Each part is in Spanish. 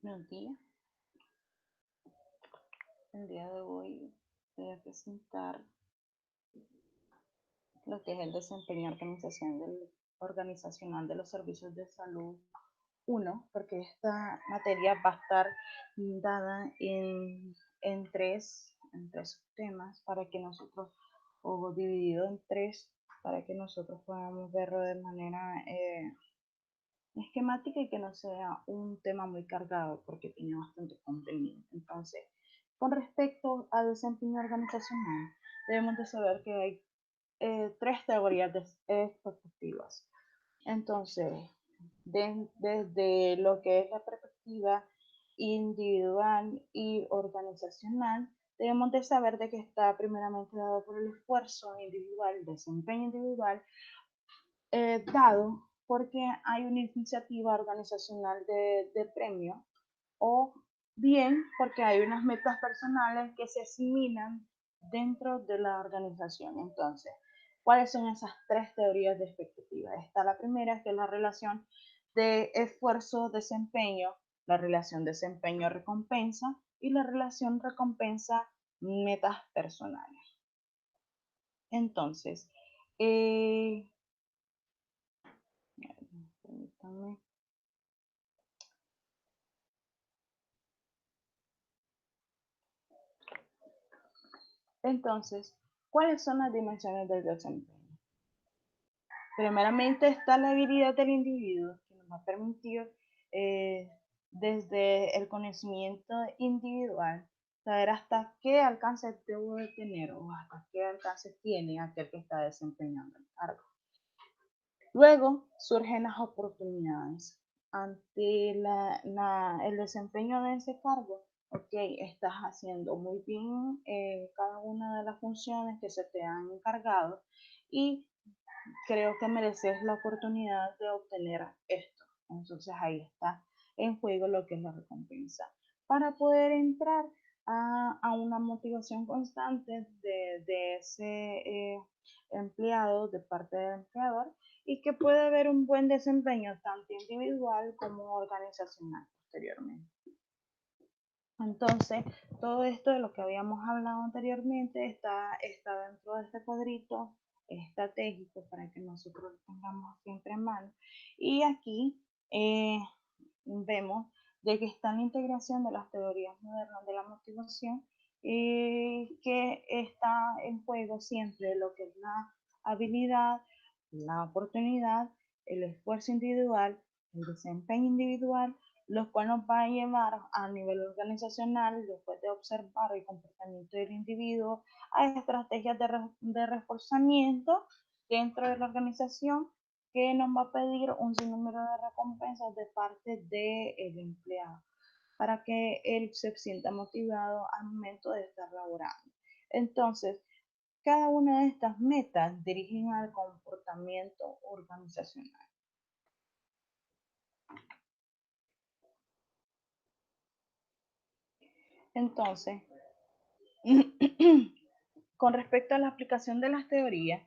Buenos días. El día de hoy voy a presentar lo que es el desempeño organizacional de los servicios de salud 1, porque esta materia va a estar dada en tres temas para que nosotros, o dividido en tres, para que nosotros podamos verlo de manera esquemática y que no sea un tema muy cargado porque tiene bastante contenido. Entonces, con respecto al desempeño organizacional, debemos de saber que hay tres teorías expectativas. Entonces, desde lo que es la perspectiva individual y organizacional, debemos de saber de que está primeramente dado por el esfuerzo individual, el desempeño individual, dado porque hay una iniciativa organizacional de premio o bien porque hay unas metas personales que se asimilan dentro de la organización. Entonces, ¿cuáles son esas tres teorías de expectativa? Está la primera, que es la relación de esfuerzo-desempeño, la relación desempeño-recompensa y la relación recompensa-metas personales. Entonces, permítanme. Entonces, ¿cuáles son las dimensiones del desempeño? Primeramente está la habilidad del individuo, que nos va a permitir eh, desde el conocimiento individual saber hasta qué alcance debo de tener o hasta qué alcance tiene aquel que está desempeñando el cargo. Luego surgen las oportunidades. Ante el desempeño de ese cargo, ok, estás haciendo muy bien cada una de las funciones que se te han encargado y creo que mereces la oportunidad de obtener esto. Entonces ahí está en juego lo que es la recompensa. Para poder entrar a una motivación constante de ese empleado, de parte del empleador, y que puede haber un buen desempeño tanto individual como organizacional posteriormente. Entonces, todo esto de lo que habíamos hablado anteriormente está dentro de este cuadrito estratégico para que nosotros lo tengamos siempre en mano. Y aquí vemos de que está la integración de las teorías modernas de la motivación, que está en juego siempre lo que es la habilidad, la oportunidad, el esfuerzo individual, el desempeño individual, los cuales nos va a llevar a nivel organizacional, después de observar el comportamiento del individuo, a estrategias de reforzamiento dentro de la organización que nos va a pedir un sinnúmero de recompensas de parte del empleado para que él se sienta motivado al momento de estar laborando. Entonces, cada una de estas metas dirigen al comportamiento organizacional. Entonces, con respecto a la aplicación de las teorías,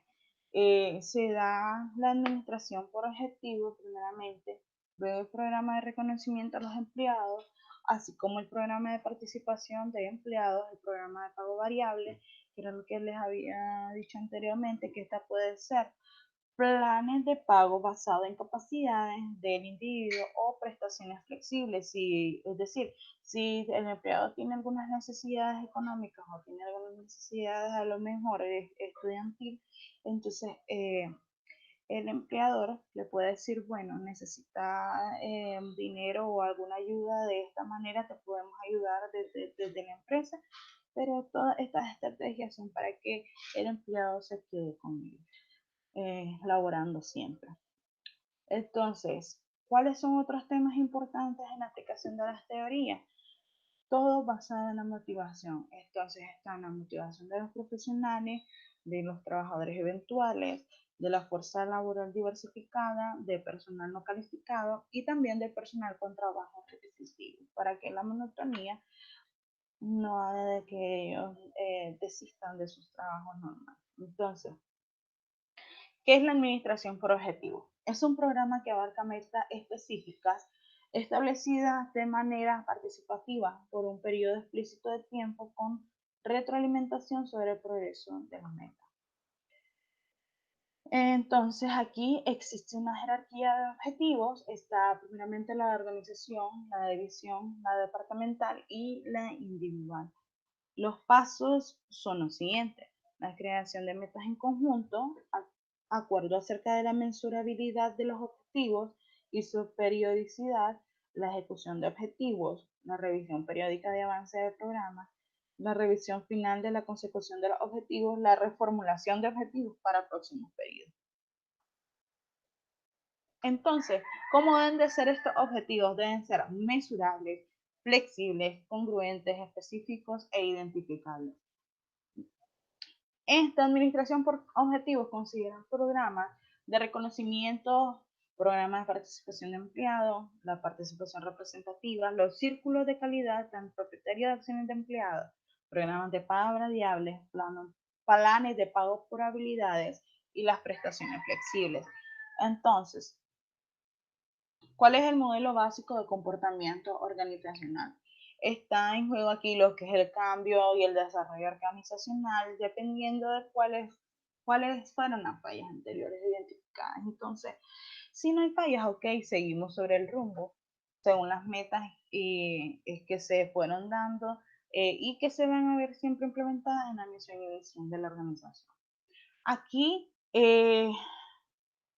se da la administración por objetivo, primeramente, luego el programa de reconocimiento a los empleados, así como el programa de participación de empleados, el programa de pago variable, que era lo que les había dicho anteriormente, que esta puede ser planes de pago basados en capacidades del individuo o prestaciones flexibles. Es decir, si el empleado tiene algunas necesidades económicas o tiene algunas necesidades a lo mejor estudiantil, entonces el empleador le puede decir, bueno, necesita dinero o alguna ayuda, de esta manera te podemos ayudar desde la empresa, pero todas estas estrategias son para que el empleado se quede con ellos laborando siempre. Entonces, ¿cuáles son otros temas importantes en la aplicación de las teorías? Todo basado en la motivación. Entonces, está en la motivación de los profesionales, de los trabajadores eventuales, de la fuerza laboral diversificada, de personal no calificado y también de personal con trabajo repetitivo, para que la monotonía no haga de que ellos desistan de sus trabajos normales. Entonces, ¿qué es la administración por objetivos? Es un programa que abarca metas específicas establecidas de manera participativa por un periodo explícito de tiempo con retroalimentación sobre el progreso de la meta. Entonces aquí existe una jerarquía de objetivos, está primeramente la de organización, la de visión, la departamental y la individual. Los pasos son los siguientes: la creación de metas en conjunto, acuerdo acerca de la mensurabilidad de los objetivos y su periodicidad, la ejecución de objetivos, la revisión periódica de avance del programa, la revisión final de la consecución de los objetivos, la reformulación de objetivos para próximos periodos. Entonces, ¿cómo deben de ser estos objetivos? Deben ser mesurables, flexibles, congruentes, específicos e identificables. Esta administración por objetivos considera programas de reconocimiento, programas de participación de empleados, la participación representativa, los círculos de calidad, tanto propietarios de acciones de empleados, programas de pago variables, planes de pago por habilidades y las prestaciones flexibles. Entonces, ¿cuál es el modelo básico de comportamiento organizacional? Está en juego aquí lo que es el cambio y el desarrollo organizacional, dependiendo de cuáles fueron las fallas anteriores identificadas. Entonces, si no hay fallas, ok, seguimos sobre el rumbo, según las metas que se fueron dando y que se van a ver siempre implementadas en la misión y visión de la organización. Aquí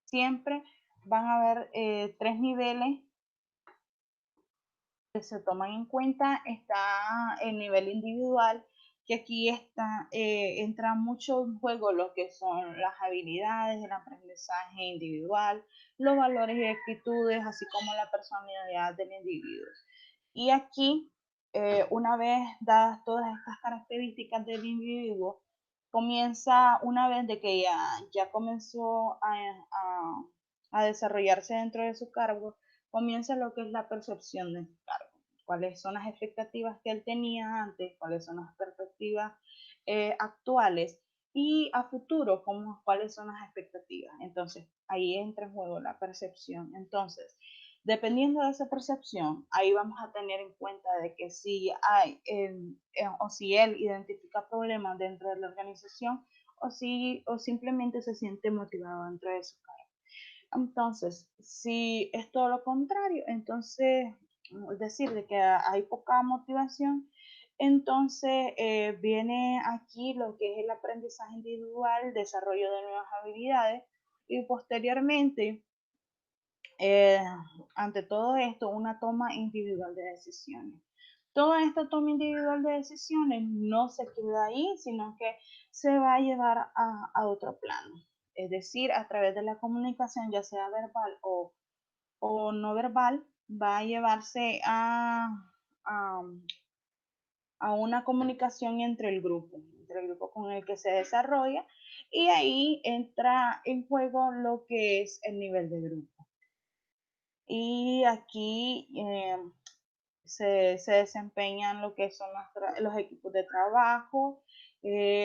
siempre van a haber 3 niveles que se toman en cuenta. Está el nivel individual, que aquí entra mucho en juego lo que son las habilidades, el aprendizaje individual, los valores y actitudes, así como la personalidad del individuo. Y aquí, una vez dadas todas estas características del individuo, comienza, una vez de que ya comenzó a desarrollarse dentro de su cargo, comienza lo que es la percepción de su cargo. Cuáles son las expectativas que él tenía antes, cuáles son las perspectivas actuales y a futuro, cuáles son las expectativas. Entonces, ahí entra en juego la percepción. Entonces, dependiendo de esa percepción, ahí vamos a tener en cuenta de que si hay o si él identifica problemas dentro de la organización o simplemente se siente motivado dentro de su cargo. Entonces, si es todo lo contrario, entonces, es decir, de que hay poca motivación, entonces viene aquí lo que es el aprendizaje individual, desarrollo de nuevas habilidades y posteriormente, ante todo esto, una toma individual de decisiones. Toda esta toma individual de decisiones no se queda ahí, sino que se va a llevar a otro plano. Es decir, a través de la comunicación, ya sea verbal o no verbal, va a llevarse a, a una comunicación entre el grupo con el que se desarrolla, y ahí entra en juego lo que es el nivel de grupo. Y aquí se desempeñan lo que son los equipos de trabajo.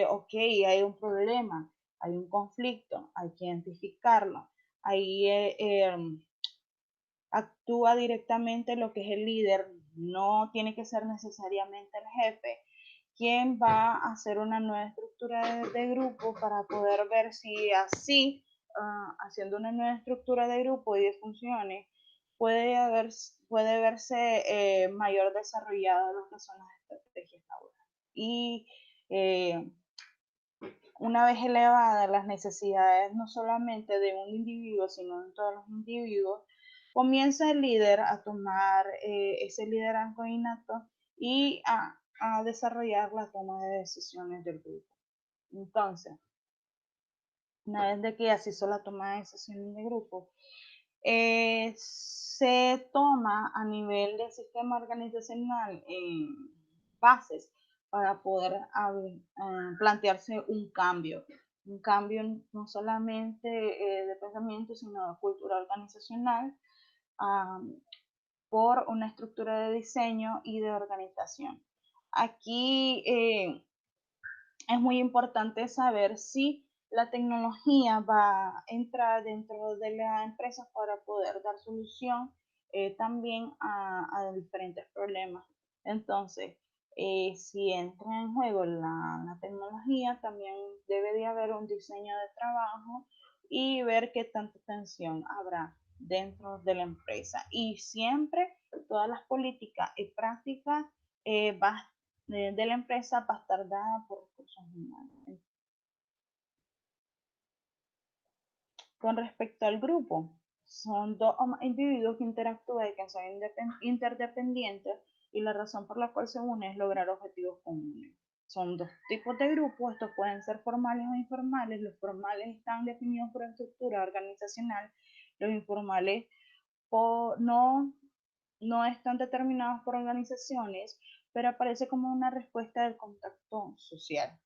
Ok, hay un problema, hay un conflicto, hay que identificarlo. Ahí actúa directamente lo que es el líder, no tiene que ser necesariamente el jefe, quien va a hacer una nueva estructura de grupo para poder ver si así, haciendo una nueva estructura de grupo y de funciones, puede verse mayor desarrollado lo que son las estrategias laborales. Y una vez elevadas las necesidades no solamente de un individuo, sino de todos los individuos, comienza el líder a tomar ese liderazgo innato y a desarrollar la toma de decisiones del grupo. Entonces, una vez de que ya se hizo la toma de decisiones de grupo, se toma a nivel del sistema organizacional bases para poder plantearse un cambio no solamente de pensamiento, sino de cultura organizacional, por una estructura de diseño y de organización. Aquí es muy importante saber si la tecnología va a entrar dentro de la empresa para poder dar solución también a diferentes problemas. Entonces, si entra en juego la tecnología, también debe de haber un diseño de trabajo y ver qué tanta tensión habrá dentro de la empresa. Y siempre todas las políticas y prácticas de la empresa va a estar dada por recursos humanos. Con respecto al grupo, son dos o más individuos que interactúan y que son interdependientes y la razón por la cual se unen es lograr objetivos comunes. Son dos tipos de grupos, estos pueden ser formales o informales. Los formales están definidos por estructura organizacional, los informales no están determinados por organizaciones, pero aparece como una respuesta del contacto social.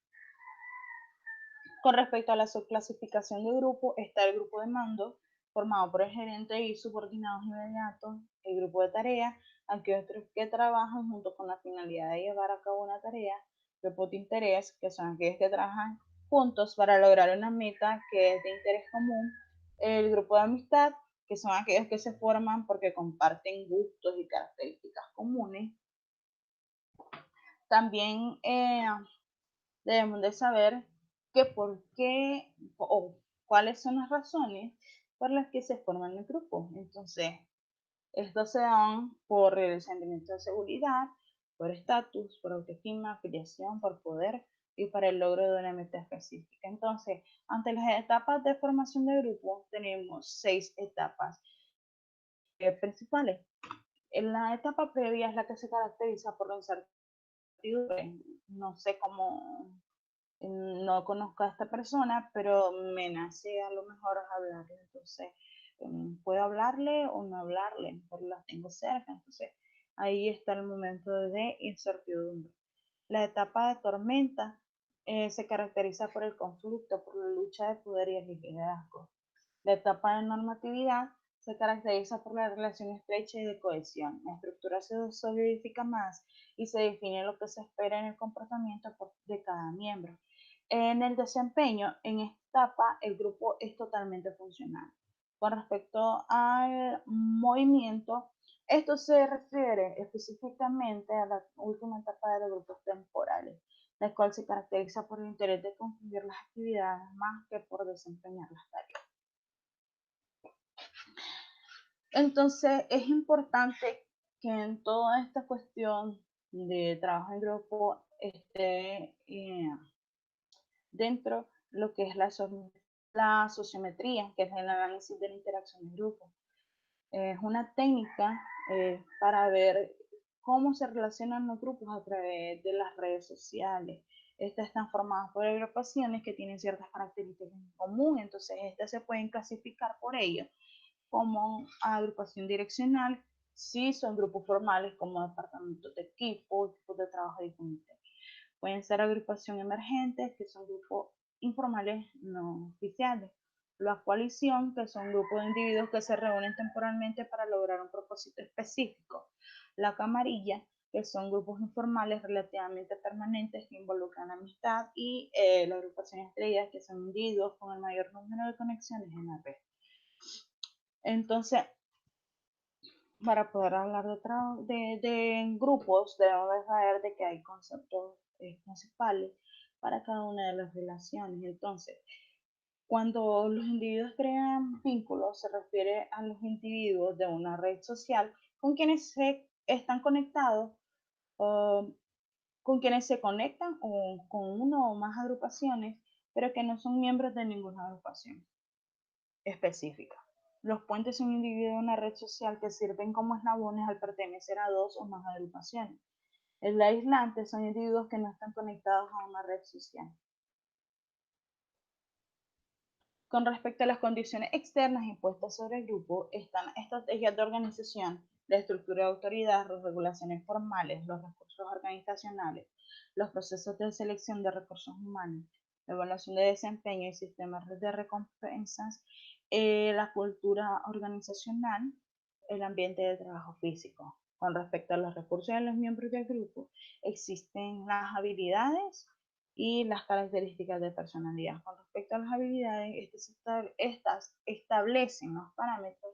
Con respecto a la subclasificación de grupo, está el grupo de mando, formado por el gerente y subordinados inmediatos, el grupo de tarea, aquellos que trabajan junto con la finalidad de llevar a cabo una tarea, el grupo de interés, que son aquellos que trabajan juntos para lograr una meta que es de interés común, el grupo de amistad, que son aquellos que se forman porque comparten gustos y características comunes. También debemos de saber que por qué o cuáles son las razones por las que se forman el grupo. Entonces, estos se dan por el sentimiento de seguridad, por estatus, por autoestima, afiliación, por poder y para el logro de una meta específica. Entonces, ante las etapas de formación de grupo, tenemos 6 etapas principales. En la etapa previa es la que se caracteriza por la incertidumbre. No sé cómo, no conozco a esta persona, pero me nace a lo mejor hablarle. Entonces, puedo hablarle o no hablarle, porque las tengo cerca. Entonces, ahí está el momento de incertidumbre. La etapa de tormenta se caracteriza por el conflicto, por la lucha de poder y el liderazgo. La etapa de normatividad se caracteriza por la relación estrecha y de cohesión. La estructura se solidifica más y se define lo que se espera en el comportamiento de cada miembro. En el desempeño, en esta etapa, el grupo es totalmente funcional. Con respecto al movimiento, esto se refiere específicamente a la última etapa de los grupos temporales, la cual se caracteriza por el interés de concluir las actividades más que por desempeñar las tareas. Entonces, es importante que en toda esta cuestión de trabajo en grupo esté dentro lo que es la sociometría, que es el análisis de la interacción en grupo. Es una técnica para ver cómo se relacionan los grupos a través de las redes sociales. Estas están formadas por agrupaciones que tienen ciertas características en común, entonces estas se pueden clasificar por ello como agrupación direccional, si son grupos formales como departamentos de equipo, tipos de trabajo de comité. Pueden ser agrupación emergentes, que son grupos informales no oficiales. La coalición, que son grupos de individuos que se reúnen temporalmente para lograr un propósito específico. La camarilla, que son grupos informales relativamente permanentes que involucran amistad. Y la agrupación estrella, que son individuos con el mayor número de conexiones en la red. Entonces, para poder hablar de grupos, debemos de saber de que hay conceptos principales para cada una de las relaciones. Entonces, cuando los individuos crean vínculos, se refiere a los individuos de una red social con quienes se están conectados, o con quienes se conectan o con una o más agrupaciones, pero que no son miembros de ninguna agrupación específica. Los puentes son individuos de una red social que sirven como eslabones al pertenecer a dos o más agrupaciones. El aislante son individuos que no están conectados a una red social. Con respecto a las condiciones externas impuestas sobre el grupo, están estrategias de organización, la estructura de autoridad, las regulaciones formales, los recursos organizacionales, los procesos de selección de recursos humanos, la evaluación de desempeño y sistemas de recompensas, la cultura organizacional, el ambiente de trabajo físico. Con respecto a los recursos de los miembros del grupo, existen las habilidades y las características de personalidad. Con respecto a las habilidades, estas establecen los parámetros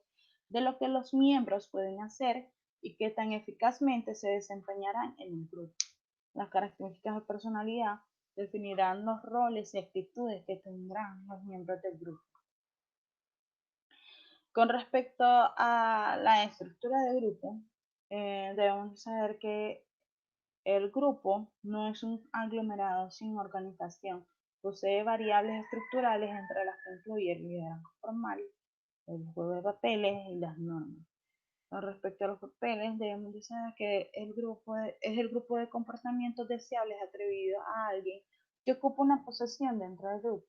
de lo que los miembros pueden hacer y qué tan eficazmente se desempeñarán en el grupo. Las características de personalidad definirán los roles y actitudes que tendrán los miembros del grupo. Con respecto a la estructura de grupo, debemos saber que el grupo no es un aglomerado sin organización. Posee variables estructurales entre las que incluye el liderazgo formal, el juego de papeles y las normas. Con respecto a los papeles, debemos saber que es el grupo de comportamientos deseables atribuido a alguien que ocupa una posición dentro del grupo.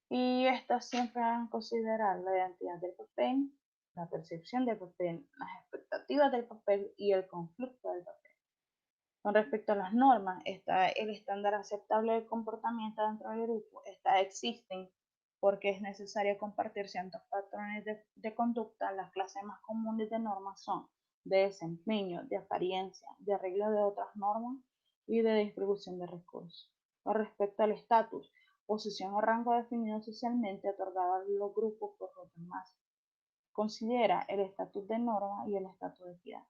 Y estas siempre van a considerar la identidad del papel, la percepción del papel, las expectativas del papel y el conflicto del papel. Con respecto a las normas, está el estándar aceptable de comportamiento dentro del grupo. Estas existen porque es necesario compartir ciertos patrones de conducta. Las clases más comunes de normas son de desempeño, de apariencia, de arreglo de otras normas y de distribución de recursos. Con respecto al estatus, posición o rango definido socialmente otorgado a los grupos por los demás. Considera el estatus de norma y el estatus de equidad.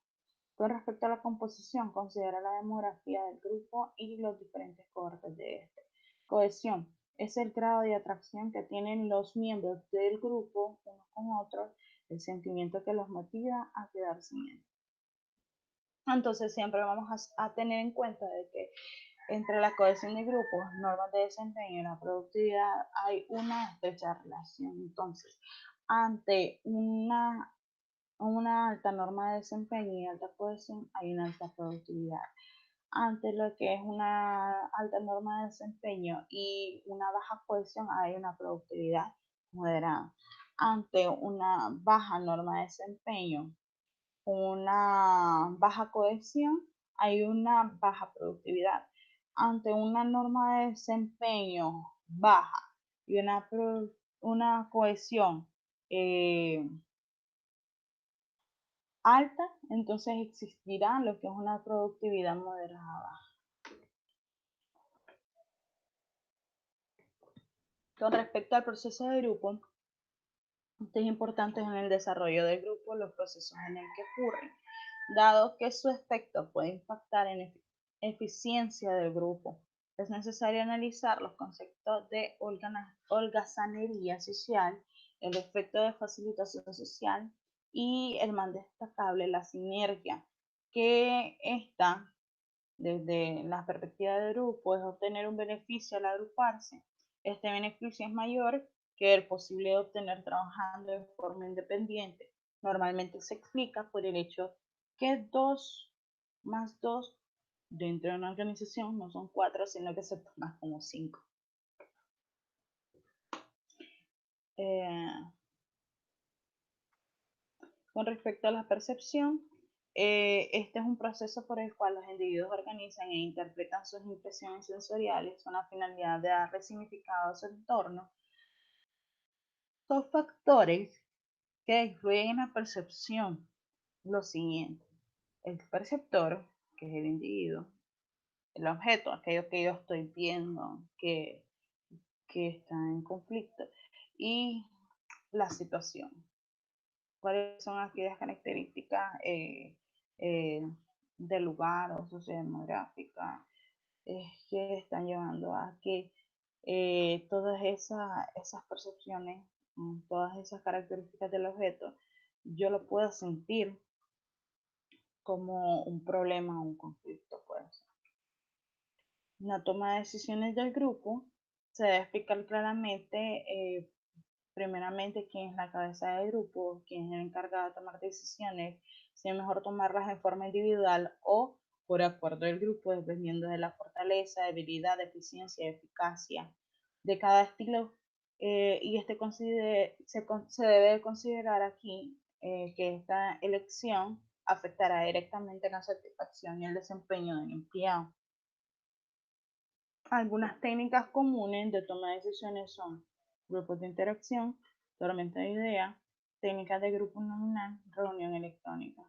Con respecto a la composición, considera la demografía del grupo y los diferentes cohortes de este. Cohesión es el grado de atracción que tienen los miembros del grupo unos con otros, el sentimiento que los motiva a quedarse en él. Entonces siempre vamos a tener en cuenta de que entre la cohesión de grupos, normas de desempeño y la productividad hay una estrecha relación. Entonces, ante una alta norma de desempeño y alta cohesión, hay una alta productividad. Ante lo que es una alta norma de desempeño y una baja cohesión, hay una productividad moderada. Ante una baja norma de desempeño, una baja cohesión, hay una baja productividad. Ante una norma de desempeño baja y una cohesión alta, entonces existirá lo que es una productividad moderada. Con respecto al proceso de grupo, esto es importante en el desarrollo del grupo, los procesos en el que ocurren, dado que su efecto puede impactar en eficiencia del grupo. Es necesario analizar los conceptos de holgazanería social, el efecto de facilitación social y el más destacable, la sinergia, que está desde la perspectiva del grupo es obtener un beneficio al agruparse. Este beneficio es mayor que el posible de obtener trabajando de forma independiente. Normalmente se explica por el hecho que 2 más 2 dentro de una organización no son 4, sino que se toma como 5. Con respecto a la percepción, este es un proceso por el cual los individuos organizan e interpretan sus impresiones sensoriales con la finalidad de darle significado a su entorno. Son factores que influyen en la percepción. Lo siguiente, el perceptor, que es el individuo, el objeto, aquello que yo estoy viendo, que está en conflicto, y la situación. ¿Cuáles son aquellas características del lugar o sociodemográfica que están llevando a que todas esas percepciones, todas esas características del objeto, yo lo pueda sentir como un problema o un conflicto, pues? La toma de decisiones del grupo se debe explicar claramente, primeramente, quién es la cabeza del grupo, quién es el encargado de tomar decisiones, si es mejor tomarlas en forma individual o por acuerdo del grupo, dependiendo de la fortaleza, debilidad, eficiencia y eficacia de cada estilo. Y se debe considerar aquí que esta elección afectará directamente la satisfacción y el desempeño del empleado. Algunas técnicas comunes de toma de decisiones son grupos de interacción, tormenta de ideas, técnicas de grupo nominal, reunión electrónica.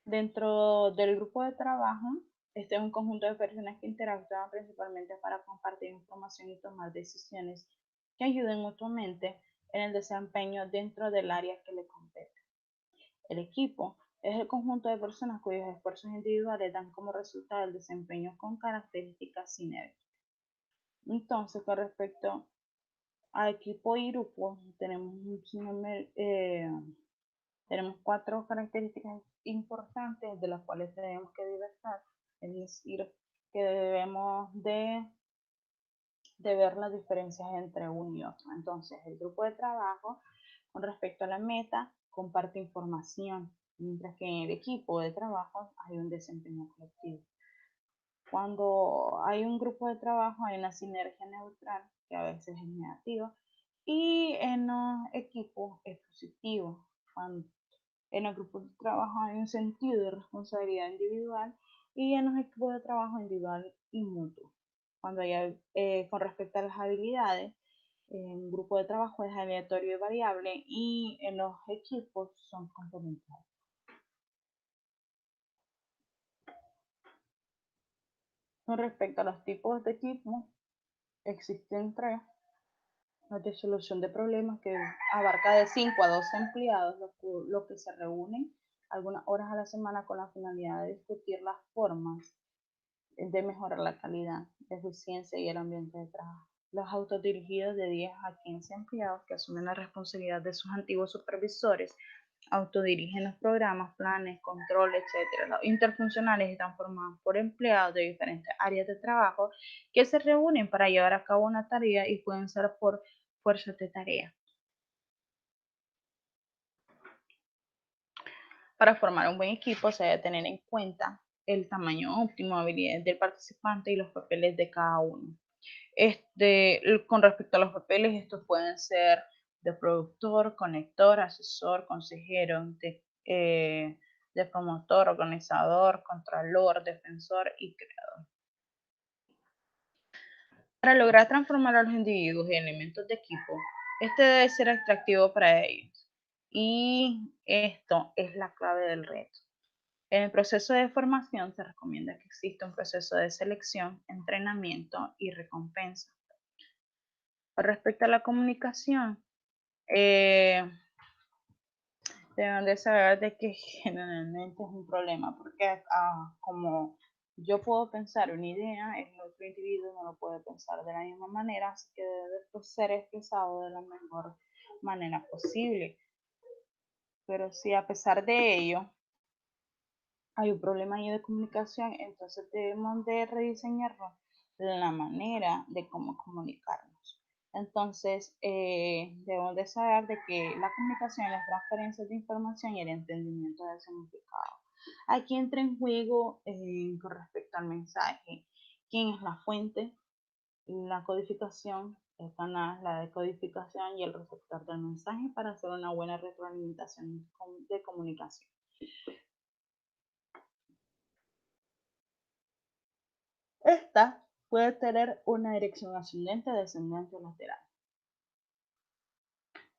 Dentro del grupo de trabajo, este es un conjunto de personas que interactúan principalmente para compartir información y tomar decisiones que ayuden mutuamente en el desempeño dentro del área que le compete. El equipo es el conjunto de personas cuyos esfuerzos individuales dan como resultado el desempeño con características sinérgicas. Entonces, con respecto a equipo y grupo, tenemos 4 características importantes de las cuales tenemos que diversar, es decir, que debemos de ver las diferencias entre uno y otro. Entonces, el grupo de trabajo, con respecto a la meta, comparte información, mientras que en el equipo de trabajo hay un desempeño colectivo. Cuando hay un grupo de trabajo hay una sinergia neutral, que a veces es negativa, y en los equipos es positivo. Cuando en el grupo de trabajo hay un sentido de responsabilidad individual y en los equipos de trabajo individual y mutuo. Cuando hay, con respecto a las habilidades, en un grupo de trabajo es aleatorio y variable y en los equipos son complementarios. Con respecto a los tipos de equipos, existen 3. La de solución de problemas que abarca de 5 a 12 empleados, lo que se reúnen algunas horas a la semana con la finalidad de discutir las formas de mejorar la calidad, la eficiencia y el ambiente de trabajo. Los autodirigidos de 10 a 15 empleados que asumen la responsabilidad de sus antiguos supervisores autodirigen los programas, planes, controles, etc. Los interfuncionales están formados por empleados de diferentes áreas de trabajo que se reúnen para llevar a cabo una tarea y pueden ser por fuerzas de tarea. Para formar un buen equipo se debe tener en cuenta el tamaño óptimo, habilidades del participante y los papeles de cada uno. Con respecto a los papeles, estos pueden ser de productor, conector, asesor, consejero, de promotor, organizador, contralor, defensor y creador. Para lograr transformar a los individuos en elementos de equipo, este debe ser atractivo para ellos. Y esto es la clave del reto. En el proceso de formación se recomienda que exista un proceso de selección, entrenamiento y recompensa. Respecto a la comunicación, deben de saber de que generalmente es un problema, porque como yo puedo pensar una idea, el otro individuo no lo puede pensar de la misma manera, así que debe ser expresado de la mejor manera posible. Pero si a pesar de ello hay un problema ahí de comunicación, entonces debemos de rediseñarlo la manera de cómo comunicarnos. Entonces, debemos de saber de que la comunicación, las transferencias de información y el entendimiento del significado. Aquí entra en juego con respecto al mensaje, quién es la fuente, la codificación, el canal, la decodificación y el receptor del mensaje para hacer una buena retroalimentación de comunicación. Esta puede tener una dirección ascendente, descendente o lateral.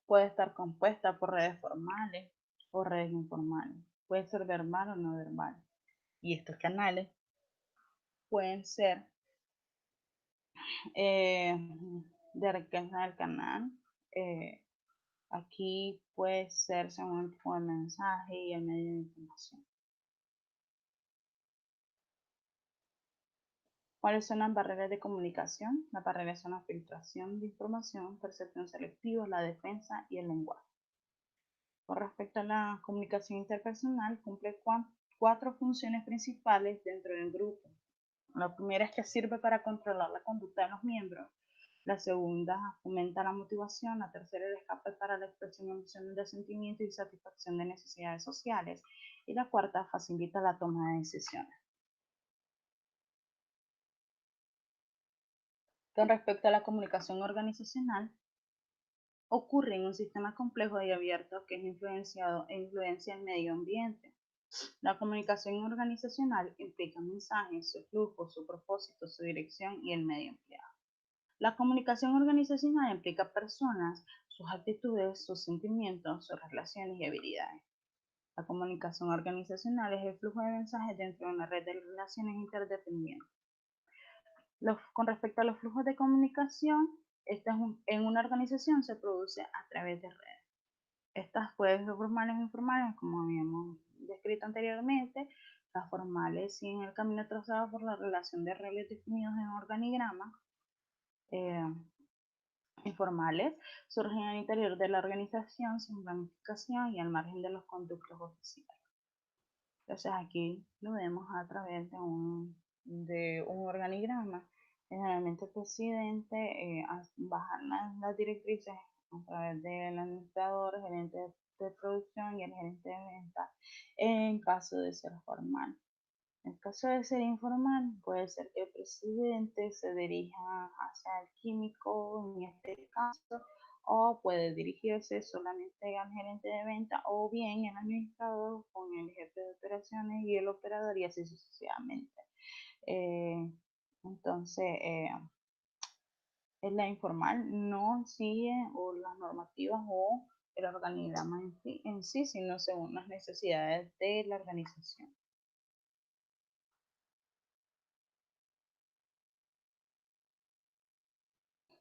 Puede estar compuesta por redes formales o redes informales. Puede ser verbal o no verbal. Y estos canales pueden ser de riqueza del canal. Aquí puede ser según el tipo de mensaje y el medio de información. ¿Cuáles son las barreras de comunicación? Las barreras son la filtración de información, percepción selectiva, la defensa y el lenguaje. Con respecto a la comunicación interpersonal, cumple 4 funciones principales dentro del grupo. La primera es que sirve para controlar la conducta de los miembros. La segunda fomenta la motivación. La tercera es el escape para la expresión emocional de sentimientos y satisfacción de necesidades sociales. Y la cuarta facilita la toma de decisiones. Con respecto a la comunicación organizacional, ocurre en un sistema complejo y abierto que es influencia el medio ambiente. La comunicación organizacional implica mensajes, su flujo, su propósito, su dirección y el medio empleado. La comunicación organizacional implica personas, sus actitudes, sus sentimientos, sus relaciones y habilidades. La comunicación organizacional es el flujo de mensajes dentro de una red de relaciones interdependientes. Con respecto a los flujos de comunicación, En una organización se produce a través de redes. Estas pueden ser formales o informales, como habíamos descrito anteriormente. Las formales siguen el camino trazado por la relación de roles definidos en organigramas. Informales surgen al interior de la organización sin planificación y al margen de los conductos oficiales. Entonces aquí lo vemos a través de un organigrama. Generalmente el presidente baja las directrices a través del administrador, el gerente de producción y el gerente de ventas en caso de ser formal. En caso de ser informal, puede ser que el presidente se dirija hacia el químico, en este caso, o puede dirigirse solamente al gerente de venta, o bien el administrador con el jefe de operaciones y el operador, y así sucesivamente. Eh, entonces, la informal no sigue o las normativas o el organigrama en sí, sino según las necesidades de la organización.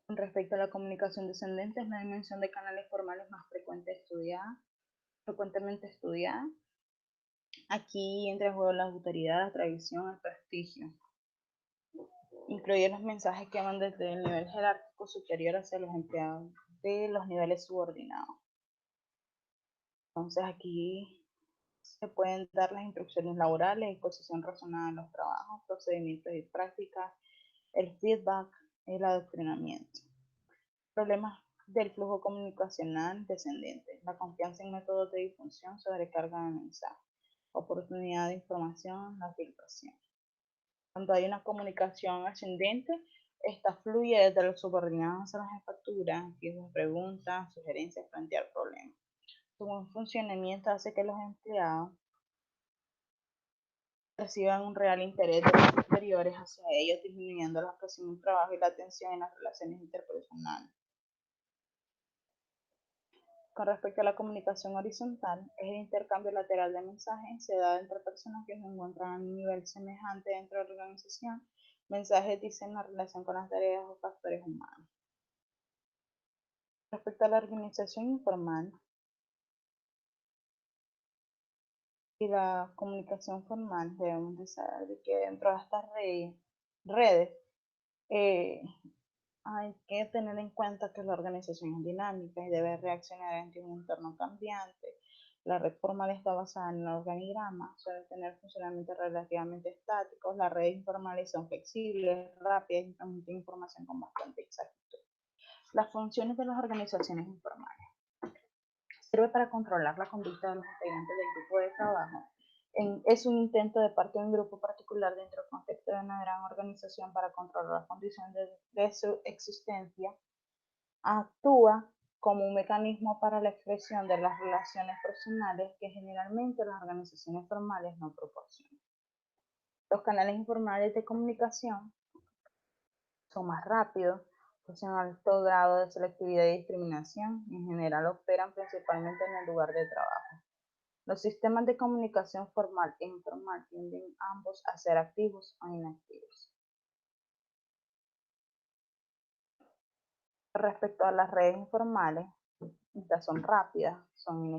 Respecto a la comunicación descendente, es la dimensión de canales formales más frecuentemente estudiada. Aquí entra en juego la autoridad, la tradición, el prestigio. Incluye los mensajes que van desde el nivel jerárquico superior hacia los empleados de los niveles subordinados. Entonces aquí se pueden dar las instrucciones laborales, exposición razonada de los trabajos, procedimientos y prácticas, el feedback, el adoctrinamiento. Problemas del flujo comunicacional descendente, la confianza en métodos de difusión, sobrecarga de mensajes, oportunidad de información, la filtración. Cuando hay una comunicación ascendente, esta fluye desde los subordinados a la jefatura, empiezan preguntas, sugerencias, plantear problemas. Su buen funcionamiento hace que los empleados reciban un real interés de los superiores hacia ellos, disminuyendo la presión del trabajo y la tensión en las relaciones interpersonales. Con respecto a la comunicación horizontal, es el intercambio lateral de mensajes, se da entre personas que se encuentran a un nivel semejante dentro de la organización. Mensajes dicen la relación con las tareas o factores humanos. Respecto a la organización informal y la comunicación formal, debemos de saber que dentro de estas redes eh, hay que tener en cuenta que la organización es dinámica y debe reaccionar ante un entorno cambiante. La red formal está basada en el organigrama, suele tener funcionamientos relativamente estáticos. Las redes informales son flexibles, rápidas y transmiten información con bastante exactitud. Las funciones de las organizaciones informales. Sirve para controlar la conducta de los integrantes del grupo de trabajo. Es un intento de parte de un grupo particular dentro del contexto de una gran organización para controlar las condiciones de su existencia. Actúa como un mecanismo para la expresión de las relaciones personales que generalmente las organizaciones formales no proporcionan. Los canales informales de comunicación son más rápidos, poseen alto grado de selectividad y discriminación y en general operan principalmente en el lugar de trabajo. Los sistemas de comunicación formal e informal tienden ambos a ser activos o inactivos. Respecto a las redes informales, estas son rápidas, son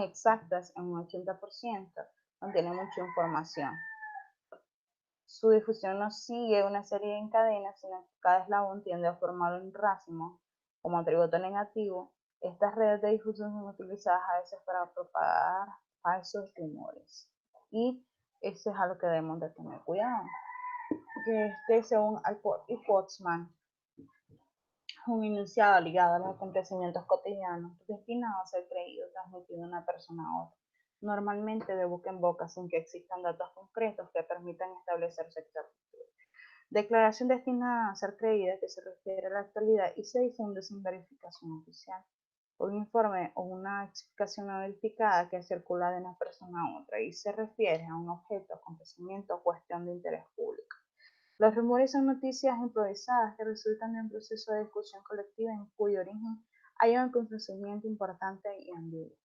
exactas en un 80%, contienen mucha información. Su difusión no sigue una serie de cadenas, sino que cada eslabón tiende a formar un racimo como atributo negativo. Estas redes de difusión son utilizadas a veces para propagar falsos rumores. Y eso es a lo que debemos de tener cuidado. Que según Alport y Potsman, un enunciado ligado a los acontecimientos cotidianos, destinado a ser creído, transmitido de una persona a otra, normalmente de boca en boca, sin que existan datos concretos que permitan establecer su exactitud. Declaración destinada a ser creída, que se refiere a la actualidad y se difunde sin verificación oficial. Un informe o una explicación no verificada que circula de una persona a otra y se refiere a un objeto, acontecimiento o cuestión de interés público. Los rumores son noticias improvisadas que resultan de un proceso de discusión colectiva en cuyo origen hay un acontecimiento importante y ambiguo.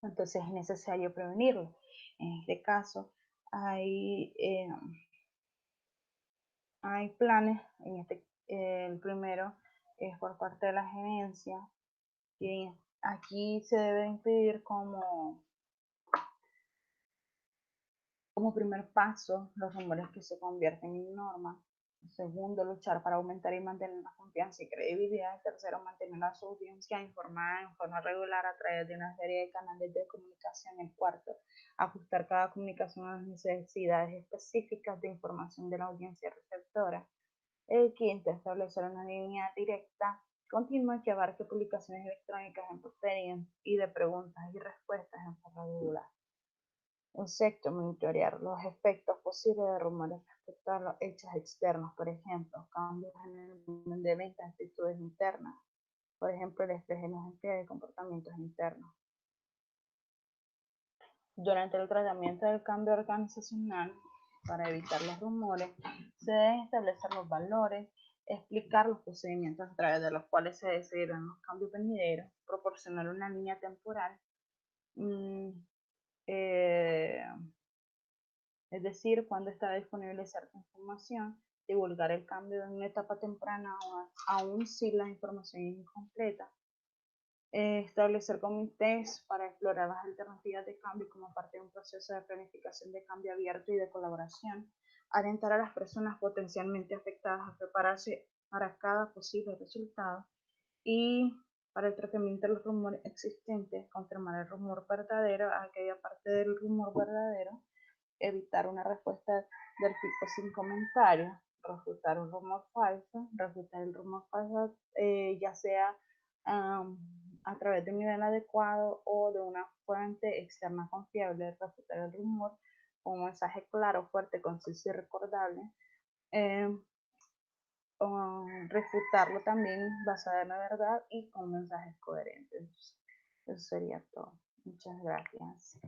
Entonces es necesario prevenirlo. En este caso hay planes, El primero es por parte de la gerencia, y aquí se debe impedir como primer paso los rumores que se convierten en norma. Segundo, luchar para aumentar y mantener la confianza y credibilidad. Tercero, mantener a su audiencia informada en forma regular a través de una serie de canales de comunicación. El cuarto, ajustar cada comunicación a las necesidades específicas de información de la audiencia receptora. El quinto, establecer una línea directa continua que abarque publicaciones electrónicas en Postgres y de preguntas y respuestas en forma regular. El sexto, monitorear los efectos posibles de rumores respecto a los hechos externos, por ejemplo, cambios en el volumen de ventas, actitudes internas, por ejemplo, el estrés en los empleados y comportamientos internos. Durante el tratamiento del cambio organizacional, para evitar los rumores, se deben establecer los valores, explicar los procedimientos a través de los cuales se decidirán los cambios venideros, proporcionar una línea temporal, es decir, cuando está disponible cierta información, divulgar el cambio en una etapa temprana aún si la información es incompleta, establecer comités para explorar las alternativas de cambio como parte de un proceso de planificación de cambio abierto y de colaboración, alentar a las personas potencialmente afectadas a prepararse para cada posible resultado y para el tratamiento de los rumores existentes, confirmar el rumor verdadero a aquella parte del rumor verdadero, evitar una respuesta del tipo sin comentarios, refutar un rumor falso, refutar el rumor falso ya sea a través de un nivel adecuado o de una fuente externa confiable, refutar el rumor con un mensaje claro, fuerte, conciso y recordable, eh, refutarlo también basado en la verdad y con mensajes coherentes. Eso sería todo. Muchas gracias.